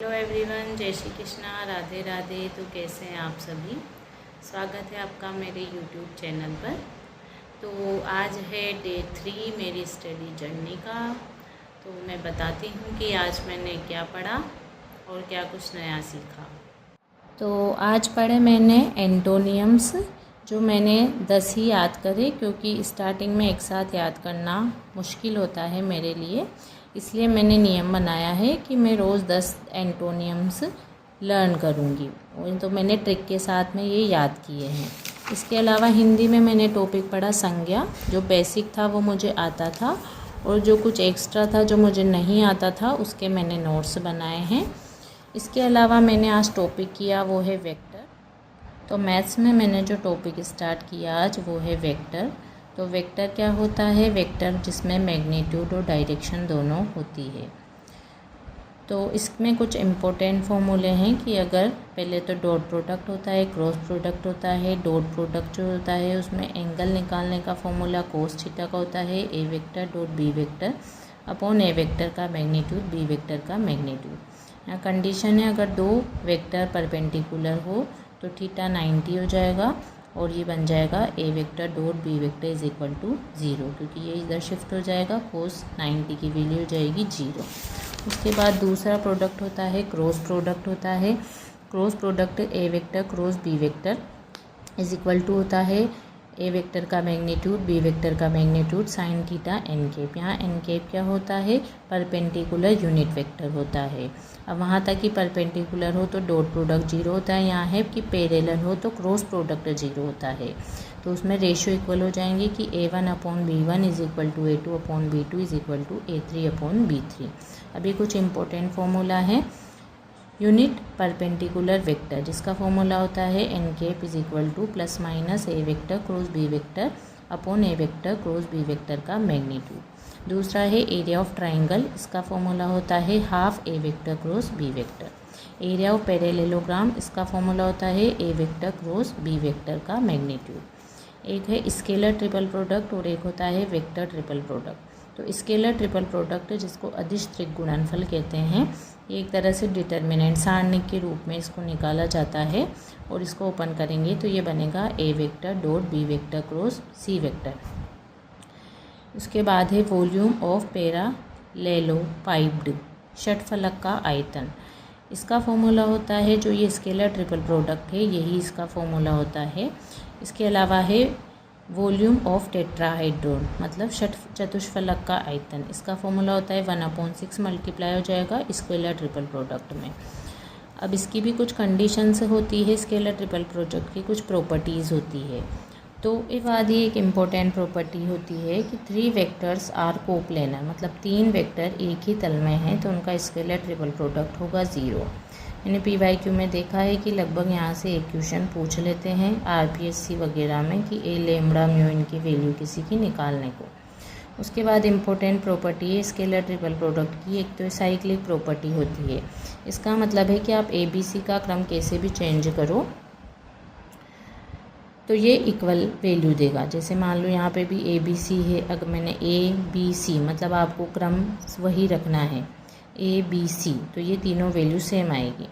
Hello everyone, जय श्री कृष्णा, राधे राधे। तो कैसे हैं आप सभी? स्वागत है आपका मेरे यूट्यूब चैनल पर। तो आज है डे 3 मेरी स्टडी जर्नी का। तो मैं बताती हूँ कि आज मैंने क्या पढ़ा और क्या कुछ नया सीखा। तो आज पढ़े मैंने एंटोनियम्स, जो मैंने 10 ही याद करे, क्योंकि स्टार्टिंग में एक साथ याद करना मुश्किल होता है मेरे लिए। इसलिए मैंने नियम बनाया है कि मैं रोज़ 10 एंटोनियम्स लर्न करूँगी। तो मैंने ट्रिक के साथ में ये याद किए हैं। इसके अलावा हिंदी में मैंने टॉपिक पढ़ा संज्ञा। जो बेसिक था वो मुझे आता था, और जो कुछ एक्स्ट्रा था जो मुझे नहीं आता था उसके मैंने नोट्स बनाए हैं। इसके अलावा मैंने आज टॉपिक किया वो है वेक्टर। तो मैथ्स में मैंने जो टॉपिक स्टार्ट किया आज वो है वेक्टर। तो वेक्टर क्या होता है? वेक्टर जिसमें मैग्नीट्यूड और डायरेक्शन दोनों होती है। तो इसमें कुछ इम्पोर्टेंट फॉर्मूले हैं कि अगर पहले तो डॉट प्रोडक्ट होता है, क्रॉस प्रोडक्ट होता है। डॉट प्रोडक्ट जो होता है उसमें एंगल निकालने का फॉर्मूला कोस थीटा का होता है। A vector dot B vector upon A vector का मैग्नीट्यूड बी वेक्टर का मैग्नीट्यूड। यहाँ कंडीशन है अगर दो वेक्टर परपेंडिकुलर हो तो थीटा 90 हो जाएगा, और ये बन जाएगा A vector dot B vector is equal to 0, क्योंकि ये इधर शिफ्ट हो जाएगा। कोस 90 की वैल्यू हो जाएगी 0। उसके बाद दूसरा प्रोडक्ट होता है क्रॉस प्रोडक्ट होता है। Cross product A vector cross B vector is equal to होता है ए वेक्टर का मैग्नीट्यूड बी वेक्टर का magnitude sine theta N cap. यहाँ एन कैप क्या होता है? परपेंडिकुलर यूनिट वेक्टर होता है। अब वहाँ तक कि परपेंडिकुलर हो तो डॉट प्रोडक्ट 0 होता है। यहाँ है कि पैरेलल हो तो क्रॉस प्रोडक्ट 0 होता है। तो उसमें रेशियो इक्वल हो जाएंगे कि A1 upon B1 is equal to A2 upon B2 is equal to A3 upon B3। अभी कुछ इंपॉर्टेंट फॉर्मूला है यूनिट परपेंडिकुलर वेक्टर, जिसका फॉर्मूला होता है N cap is equal to plus minus A vector cross B vector upon A vector cross B vector का magnitude. दूसरा है area of triangle, इसका फॉर्मूला होता है half A vector cross B vector. Area of parallelogram, इसका formula होता है A vector cross B vector का मैग्नीट्यूड। एक है स्केलर ट्रिपल प्रोडक्ट और एक होता है वेक्टर ट्रिपल प्रोडक्ट। तो स्केलर ट्रिपल प्रोडक्ट जिसको अदिश त्रिक गुणनफल कहते हैं, ये एक तरह से डिटर्मिनेंट सारणिक के रूप में इसको निकाला जाता है। और इसको ओपन करेंगे तो ये बनेगा A vector dot B vector cross C vector. उसके बाद है वॉल्यूम ऑफ पैरेललोपाइप्ड षटफलक का आयतन। इसका फॉर्मूला होता है, जो ये स्केलर ट्रिपल प्रोडक्ट है यही इसका फॉर्मूला होता है। इसके अलावा है वॉल्यूम ऑफ टेट्राहाइड्रोन, मतलब चतुष्फलक का आयतन। इसका फॉर्मूला होता है 1/6 मल्टीप्लाई हो जाएगा स्केलर ट्रिपल प्रोडक्ट में। अब इसकी भी कुछ कंडीशंस होती है, स्केलर ट्रिपल प्रोडक्ट की कुछ प्रॉपर्टीज़ होती है। तो इसके बाद ही एक इम्पोर्टेंट प्रॉपर्टी होती है कि 3 वेक्टर्स आर कोप्लेनर, मतलब 3 वेक्टर एक ही तल में हैं तो उनका स्केलर ट्रिपल प्रोडक्ट होगा 0। मैंने PYQ में देखा है कि लगभग यहाँ से एक क्वेश्चन पूछ लेते हैं RPSC वगैरह में कि ए लेमड़ा म्यू इनकी वैल्यू किसी की निकालने को। उसके बाद इम्पोर्टेंट प्रॉपर्टी है स्केलर ट्रिपल प्रोडक्ट की, एक तो साइक्लिक प्रॉपर्टी होती है। इसका मतलब है कि आप ABC का क्रम कैसे भी चेंज करो तो ये इक्वल वैल्यू देगा। जैसे मान लो यहाँ पे भी ABC है, अगर मैंने ABC मतलब आपको क्रम वही रखना है ABC, तो ये तीनों वैल्यू सेम आएगी।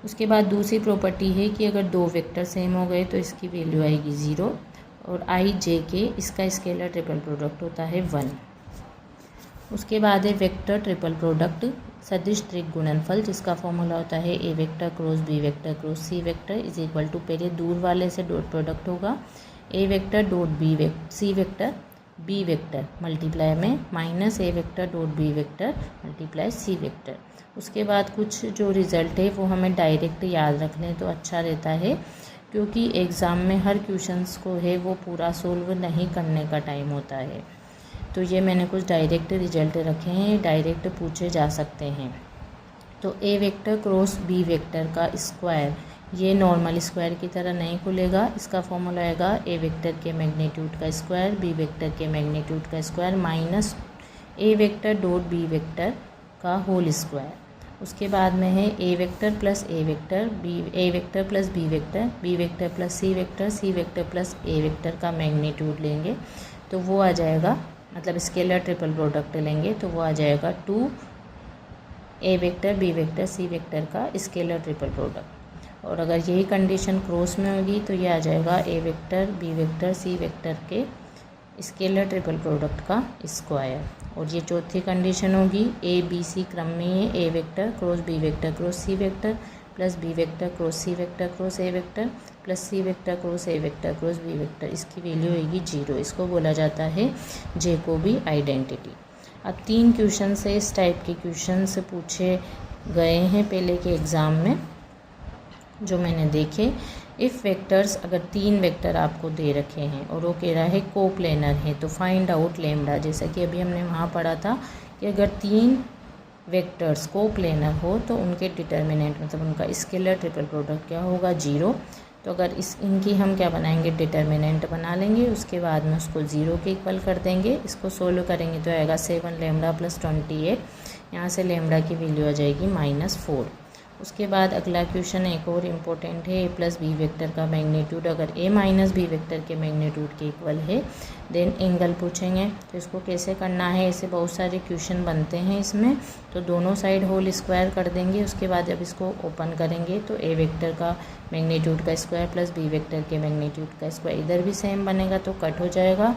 उसके बाद दूसरी प्रॉपर्टी है कि अगर 2 वेक्टर सेम हो गए तो इसकी वैल्यू आएगी 0, और IJK इसका स्केलर ट्रिपल प्रोडक्ट होता है 1। उसके बाद है वेक्टर ट्रिपल प्रोडक्ट सदिश त्रिक गुणनफल, जिसका फॉर्मूला होता है A vector cross B vector cross C vector is equal to, पहले दूर वाले से डॉट प्रोडक्ट होगा A vector dot C vector B vector multiply में minus A vector dot B vector multiply C vector. उसके बाद कुछ जो रिज़ल्ट है वो हमें डायरेक्ट याद रख लें तो अच्छा रहता है, क्योंकि एग्ज़ाम में हर क्वेश्चंस को है वो पूरा सोल्व नहीं करने का टाइम होता है। तो ये मैंने कुछ डायरेक्ट रिजल्ट रखे हैं, डायरेक्ट पूछे जा सकते हैं। तो A vector cross B vector का स्क्वायर ये नॉर्मल स्क्वायर की तरह नहीं खुलेगा। इसका फॉर्मूला आएगा ए वेक्टर के मैग्नीट्यूड का स्क्वायर बी वेक्टर के मैग्नीट्यूड का square minus A vector dot B vector का होल स्क्वायर। उसके बाद में है A vector plus A vector A vector plus B vector plus C vector plus A vector का मैग्नीट्यूड लेंगे तो वो आ जाएगा, मतलब स्केलर ट्रिपल प्रोडक्ट लेंगे तो वो आ जाएगा 2 A vector B vector C vector का स्केलर ट्रिपल प्रोडक्ट। और अगर यही कंडीशन क्रॉस में होगी तो ये आ जाएगा A vector B vector C vector के स्केलर ट्रिपल प्रोडक्ट का स्क्वायर। और ये चौथी कंडीशन होगी ए बी सी क्रम में है, A vector cross B vector cross C vector plus B vector cross C vector cross A vector plus C vector cross A vector cross B vector. इसकी value होगी 0। इसको बोला जाता है जैकोबी आइडेंटिटी। अब 3 क्वेश्चन से इस टाइप के क्वेश्चन से पूछे गए हैं पहले के एग्ज़ाम में, जो मैंने देखे। इफ़ वेक्टर्स, अगर 3 वेक्टर आपको दे रखे हैं और वो कह रहा है कोप्लेनर है तो फाइंड आउट लैम्डा। जैसा कि अभी हमने वहाँ पढ़ा था कि अगर 3 वेक्टर्स कोप्लेनर हो तो उनके डिटर्मिनेंट मतलब उनका स्केलर ट्रिपल प्रोडक्ट क्या होगा 0। तो अगर इनकी हम क्या बनाएंगे, डिटर्मिनेंट बना लेंगे, उसके बाद में उसको 0 के इक्वल कर देंगे। इसको सोल्व करेंगे तो आएगा 7 लैम्डा प्लस 28। यहाँ से लैम्डा की वैल्यू आ जाएगी -4। उसके बाद अगला क्वेश्चन एक और इम्पोर्टेंट है, ए प्लस बी वेक्टर का मैग्नीट्यूड अगर ए माइनस बी वेक्टर के मैग्नीट्यूड के इक्वल है देन एंगल पूछेंगे। तो इसको कैसे करना है, ऐसे बहुत सारे क्वेश्चन बनते हैं इसमें। तो दोनों साइड होल स्क्वायर कर देंगे। उसके बाद जब इसको ओपन करेंगे तो ए वेक्टर का मैग्नीट्यूड का स्क्वायर प्लस बी वेक्टर के मैग्नीट्यूड का स्क्वायर, इधर भी सेम बनेगा तो कट हो जाएगा।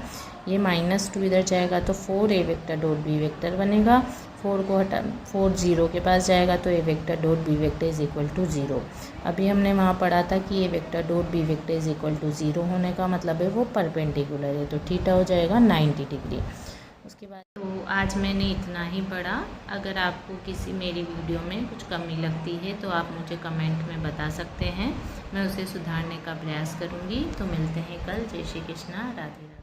ये -2 इधर जाएगा तो 4 ए वेक्टर डॉट बी वेक्टर बनेगा। 4 को हटा 4 0 के पास जाएगा तो A vector dot B vector is equal to 0। अभी हमने वहाँ पढ़ा था कि A vector dot B vector is equal to 0 होने का मतलब है वो परपेंडिकुलर है, तो थीटा हो जाएगा 90 डिग्री। उसके बाद तो आज मैंने इतना ही पढ़ा। अगर आपको किसी मेरी वीडियो में कुछ कमी लगती है तो आप मुझे कमेंट में बता सकते हैं, मैं उसे सुधारने का प्रयास करूँगी। तो मिलते हैं कल। जय श्री कृष्णा, राधे राधे।